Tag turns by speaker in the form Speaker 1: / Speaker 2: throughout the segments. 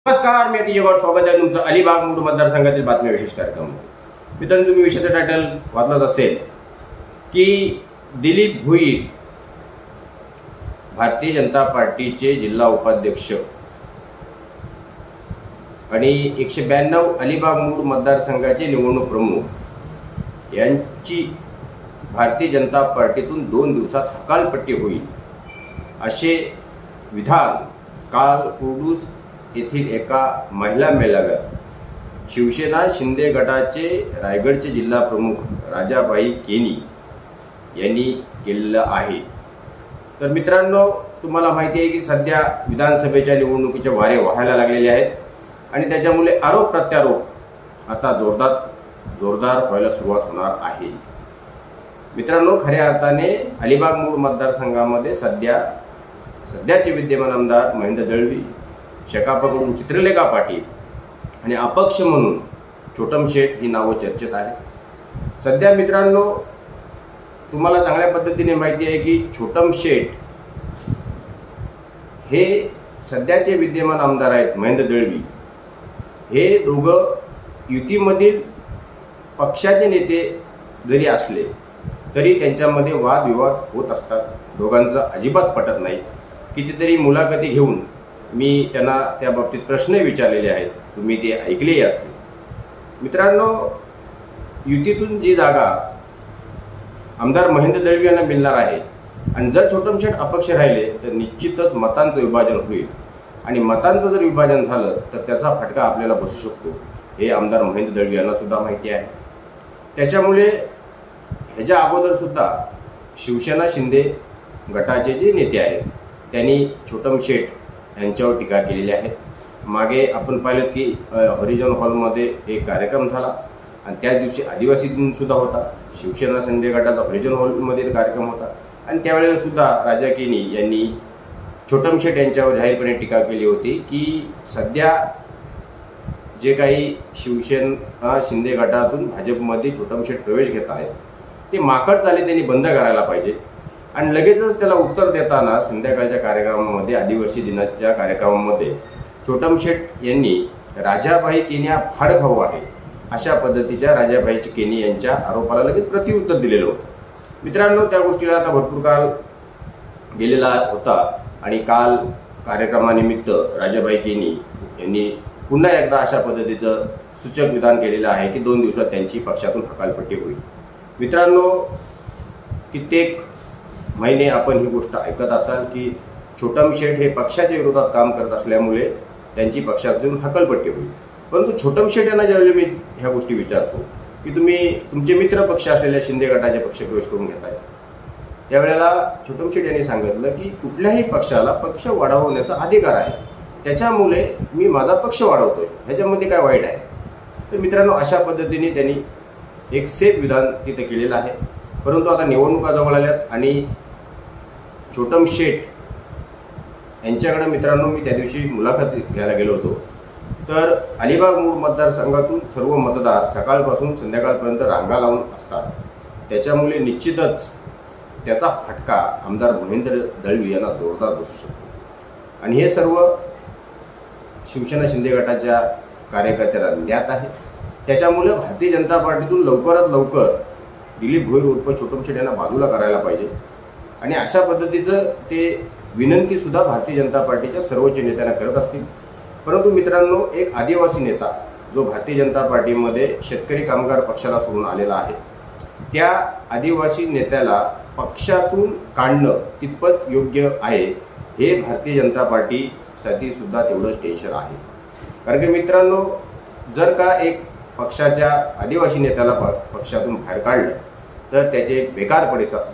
Speaker 1: नमस्कार, मी अतिशय स्वागत आहे तुमचं अलिबाग मूळ मतदारसंघातील बातमी विशेष कार्यक्रम. मित्रांनो, तुम्ही विषयाचं टायटल वाचलंच असेल की दिलीप भोईर भारतीय जनता पार्टीचे जिल्हा उपाध्यक्ष आणि 192 अलिबाग मूळ मतदारसंघाचे निवडणूक प्रमुख यांची भारतीय जनता पार्टीतून 2 दिवसात हकालपट्टी होईल असे विधान काल कुर्डूस येथील एका महिला मेळाव्यात शिवसेना शिंदे गटाचे रायगडचे जिल्हा प्रमुख राजाबाई केनी यांनी केलेलं आहे. तर मित्रांनो, तुम्हाला माहिती आहे की सध्या विधानसभेच्या निवडणुकीचे वारे वाहायला लागलेले आहेत आणि त्याच्यामुळे आरोप प्रत्यारोप आता जोरदार व्हायला सुरुवात होणार आहे. मित्रांनो, खऱ्या अर्थाने अलिबाग मूळ मतदारसंघामध्ये सध्याचे विद्यमान आमदार महेंद्र दळवी, शेकापकडून चित्रलेखा पाटील आणि अपक्ष म्हणून छोटम शेठ ही नावं चर्चेत आहेत. सध्या मित्रांनो, तुम्हाला चांगल्या पद्धतीने माहिती आहे की छोटम शेठ हे सध्याचे विद्यमान आमदार आहेत महेंद्र दळवी. हे दोघं युतीमधील पक्षाचे नेते जरी असले तरी त्यांच्यामध्ये वादविवाद होत असतात. दोघांचं अजिबात पटत नाही. कितीतरी मुलाखती घेऊन मी त्यांना त्या बाबतीत प्रश्न विचारलेले आहेत, तुम्ही ते ऐकलेही असतील. मित्रांनो, युतीतून जी जागा आमदार महेंद्र दळवी यांना मिळणार आहे आणि जर छोटम शेठ अपक्ष राहिले तर निश्चितच मतांचं विभाजन होईल आणि मतांचं जर विभाजन झालं तर त्याचा फटका आपल्याला बसू शकतो, हे आमदार महेंद्र दळवी यांना सुद्धा माहिती आहे. त्याच्यामुळे ह्याच्या अगोदर सुद्धा शिवसेना शिंदे गटाचे जे नेते आहेत त्यांनी छोटम शेठ यांच्यावर टीका केलेली आहे. मागे आपण पाहिलं की हरिजन हॉलमध्ये एक कार्यक्रम झाला आणि त्याच दिवशी आदिवासी दिन सुद्धा होता. शिवसेना शिंदे गटाचा हरिजन हॉलमध्ये कार्यक्रम होता आणि त्यावेळेला सुद्धा राजा केनी यांनी छोटम शेठ यांच्यावर जाहीरपणे टीका केली होती की सध्या जे काही शिवसेना शिंदे गटातून भाजपमध्ये छोटम शेठ प्रवेश घेत आहेत ते माकड चाली त्यांनी बंद करायला पाहिजे. आणि लगेचच त्याला उत्तर देताना संध्याकाळच्या कार्यक्रमामध्ये आदिवासी दिनाच्या कार्यक्रमामध्ये छोटम शेठ यांनी राजाबाई केनी फाड खाऊ आहे अशा पद्धतीच्या राजाबाई केनी यांच्या आरोपाला लगेच प्रत्युत्तर दिलेलं होतं. मित्रांनो, त्या गोष्टीला आता भरपूर काळ गेलेला होता आणि काल कार्यक्रमानिमित्त राजाबाई केनी यांनी पुन्हा एकदा अशा पद्धतीचं सूचक विधान केलेलं आहे की 2 दिवसात त्यांची पक्षातून हकालपट्टी होईल. मित्रांनो, कित्येक महिने आपण ही गोष्ट ऐकत असाल की छोटम शेठ हे पक्षाच्या विरोधात काम करत असल्यामुळे त्यांची पक्षातून हकालपट्टी होईल. परंतु छोटम शेठ यांना ज्यावेळी मी ह्या गोष्टी विचारतो की तुम्ही तुमचे मित्र पक्ष असलेल्या शिंदे गटाचे पक्ष प्रवेश करून घेताय, त्यावेळेला छोटम शेठ यांनी सांगितलं की कुठल्याही पक्षाला पक्ष वाढवण्याचा अधिकार आहे, त्याच्यामुळे मी माझा पक्ष वाढवतोय, ह्याच्यामध्ये काय वाईट आहे. तर मित्रांनो, अशा पद्धतीने त्यांनी एक सेफ विधान तिथे केलेलं आहे. परंतु आता निवडणुका जवळ आल्यात आणि छोटम शेठ यांच्याकडे मित्रांनो मी त्या दिवशी मुलाखत घ्यायला गेलो होतो. तर अलिबाग मूळ मतदारसंघातून सर्व मतदार सकाळपासून संध्याकाळपर्यंत रांगा लावून असतात. त्याच्यामुळे निश्चितच त्याचा फटका आमदार महेंद्र दळवी यांना जोरदार बसू शकतो आणि हे सर्व शिवसेना शिंदे गटाच्या कार्यकर्त्यांना ज्ञात आहे. त्याच्यामुळे भारतीय जनता पार्टीतून लवकरात लवकर दिलीप भोईर उर्फ छोटम शेठ यांना बाजूला करायला पाहिजे आणि अशा पद्धतीचं ते विनंती सुद्धा भारतीय जनता पार्टीच्या सर्वोच्च नेत्यांना करत असतील. परंतु मित्रांनो, एक आदिवासी नेता जो भारतीय जनता पार्टीमध्ये शेतकरी कामगार पक्षाला सोडून आलेला आहे, त्या आदिवासी नेत्याला पक्षातून काढणं कितपत योग्य आहे हे भारतीय जनता पार्टीसाठी सुद्धा तेवढंच टेन्शन आहे. कारण की मित्रांनो, जर का एक पक्षाच्या आदिवासी नेत्याला पक्षातून बाहेर काढलं तर त्याचे बेकार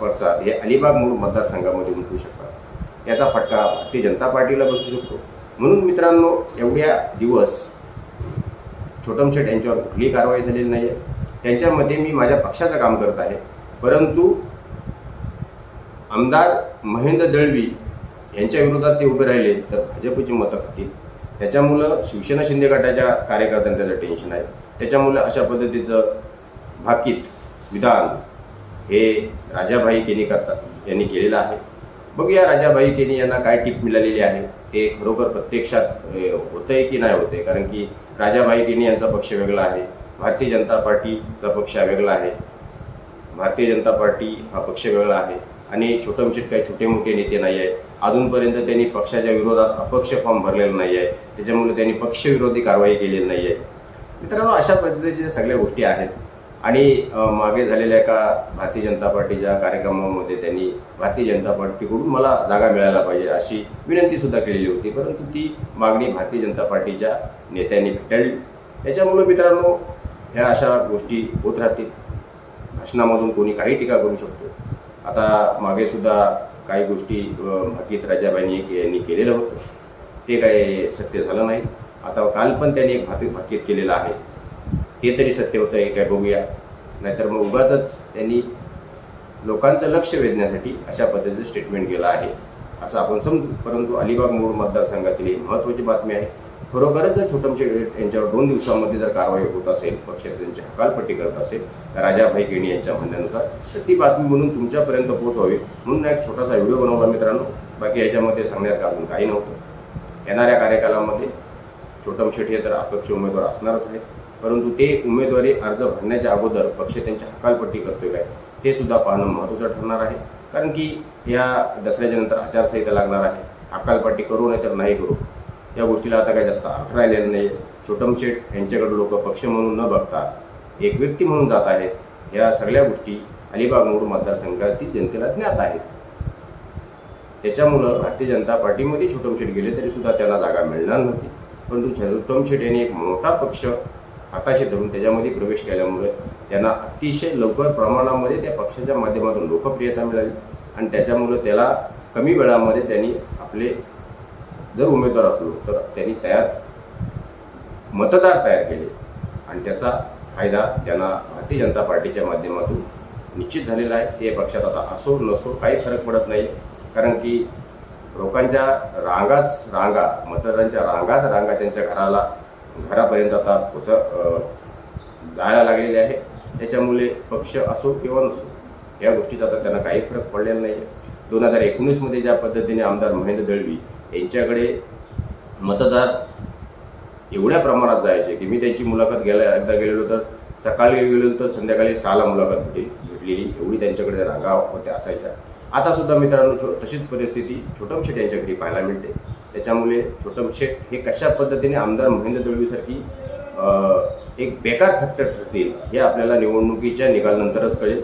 Speaker 1: पडसाद हे अलिबाग मूळ मतदारसंघामध्ये उमटू शकतात. याचा फटका भारतीय जनता पार्टीला बसू शकतो. म्हणून मित्रांनो, एवढ्या दिवस छोटम शेठ यांच्यावर कुठलीही कारवाई झालेली नाही आहे. त्यांच्यामध्ये मी माझ्या पक्षाचं काम करत आहे. परंतु आमदार महेंद्र दळवी यांच्या विरोधात ते उभे राहिले तर भाजपची मतं खातील. त्याच्यामुळं शिवसेना शिंदे गटाच्या कार्यकर्त्यांना त्याचं टेन्शन आहे. त्याच्यामुळे अशा पद्धतीचं भाकीत विधान हे राजाबाई केनी यांनी केलेलं आहे. बघूया राजाभाई केनी यांना काय टीप मिळालेली आहे, ते खरोखर प्रत्यक्षात होतंय की नाही होतंय. कारण की राजाभाई केनी यांचा पक्ष वेगळा आहे, भारतीय जनता पार्टीचा पक्ष वेगळा आहे. भारतीय जनता पार्टी हा पक्ष वेगळा आहे आणि छोटमशेट काही छोटे मोठे नेते नाही आहेत. अजूनपर्यंत त्यांनी पक्षाच्या विरोधात अपक्ष फॉर्म भरलेला नाही आहे, त्याच्यामुळे त्यांनी पक्षविरोधी कारवाई केलेली नाही आहे. मित्रांनो, अशा पद्धतीच्या सगळ्या गोष्टी आहेत. आणि मागे झालेल्या एका भारतीय जनता पार्टीच्या कार्यक्रमामध्ये त्यांनी भारतीय जनता पार्टीकडून मला जागा मिळायला पाहिजे अशी विनंती सुद्धा केलेली होती, परंतु ती मागणी भारतीय जनता पार्टीच्या नेत्यांनी फेटाळली. त्याच्यामुळे मित्रांनो, ह्या अशा गोष्टी होत राहतील. भाषणामधून कोणी काही टीका करू शकतो. आता मागे सुद्धा काही गोष्टी भाकीत राजाबाईंनी यांनी केलेलं होतं, ते काही सत्य झालं नाही. आता काल पण त्यांनी एक भाकीत केलेलं आहे, ते तरी सत्य होतं हे काय बघूया. नाहीतर मग उगाचच त्यांनी लोकांचं लक्ष वेधण्यासाठी अशा पद्धतीचं स्टेटमेंट केलं आहे असं आपण समजू. परंतु अलिबाग मूळ मतदारसंघातील ही महत्त्वाची बातमी आहे. खरोखरच जर छोटमशेट यांच्यावर 2 दिवसांमध्ये जर कारवाई होत असेल, पक्ष त्यांची हकालपट्टी करत असेल राजाभाई केनी यांच्या म्हणण्यानुसार, तर ती बातमी म्हणून तुमच्यापर्यंत पोहोचावी म्हणून एक छोटासा व्हिडिओ बनवला मित्रांनो. बाकी याच्यामध्ये सांगण्यासारखं अजून काही नव्हतं. येणाऱ्या कार्यकालामध्ये छोटमशेट हे तर अपक्ष उमेदवार असणारच आहेत, परंतु ते उमेदवारी अर्ज भरण्याच्या अगोदर पक्ष त्यांची हकालपट्टी करतोय काय ते सुद्धा पाहणं महत्त्वाचं ठरणार आहे. कारण की या दसऱ्याच्या नंतर आचारसंहिता लागणार आहे. हकालपट्टी करू नाही तर नाही करू या गोष्टीला आता काही जास्त अर्थ राहिलेला नाही. छोटमशेट यांच्याकडे लोक पक्ष म्हणून न बघता एक व्यक्ती म्हणून जात आहेत. या सगळ्या गोष्टी अलिबाग मूळ मतदारसंघातील जनतेला ज्ञात आहेत. त्याच्यामुळं भारतीय जनता पार्टीमध्ये छोटमशेट गेले तरी सुद्धा त्यांना जागा मिळणार नव्हती, परंतु छोटमशेट यांनी एक मोठा पक्ष हाताशी धरून त्याच्यामध्ये प्रवेश केल्यामुळे त्यांना अतिशय लवकर प्रमाणामध्ये त्या पक्षाच्या माध्यमातून लोकप्रियता मिळाली आणि त्याच्यामुळे त्याला कमी वेळामध्ये त्यांनी आपले जर उमेदवार असलो तर त्यांनी मतदार तयार केले आणि त्याचा फायदा त्यांना भारतीय जनता पार्टीच्या माध्यमातून निश्चित झालेला आहे. ते पक्षात आता असो नसो काही फरक पडत नाही, कारण की लोकांच्या रांगा मतदारांच्या रांगा त्यांच्या घरापर्यंत आता जायला लागलेले आहे. त्याच्यामुळे पक्ष असो किंवा नसो या गोष्टीचा आता त्यांना काही फरक पडलेला नाही आहे. 2019मध्ये ज्या पद्धतीने आमदार महेंद्र दळवी यांच्याकडे मतदार एवढ्या प्रमाणात जायचे की मी त्यांची मुलाखत एकदा गेलेलो तर सकाळी गेलेलो तर संध्याकाळी 6ला मुलाखत भेटलेली, एवढी त्यांच्याकडे रांगा होत्या असायच्या. आता सुद्धा मित्रांनो तशीच परिस्थिती छोटमशेट यांच्याकडे पाहायला मिळते. त्याच्यामुळे छोटमशेट हे कशा पद्धतीने आमदार महेंद्र दळवीसारखी एक बेकार फॅक्टर ठरतील हे आपल्याला निवडणुकीच्या निकालानंतरच कळेल.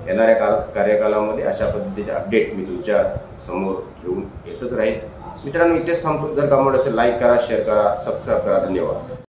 Speaker 1: येणाऱ्या कार्यकालामध्ये अशा पद्धतीचे अपडेट मी तुमच्या समोर घेऊन येतच राहील. मित्रांनो, इथेच थांबतो. जर कमेंट असेल लाईक करा, शेअर करा, सबस्क्राईब करा. धन्यवाद.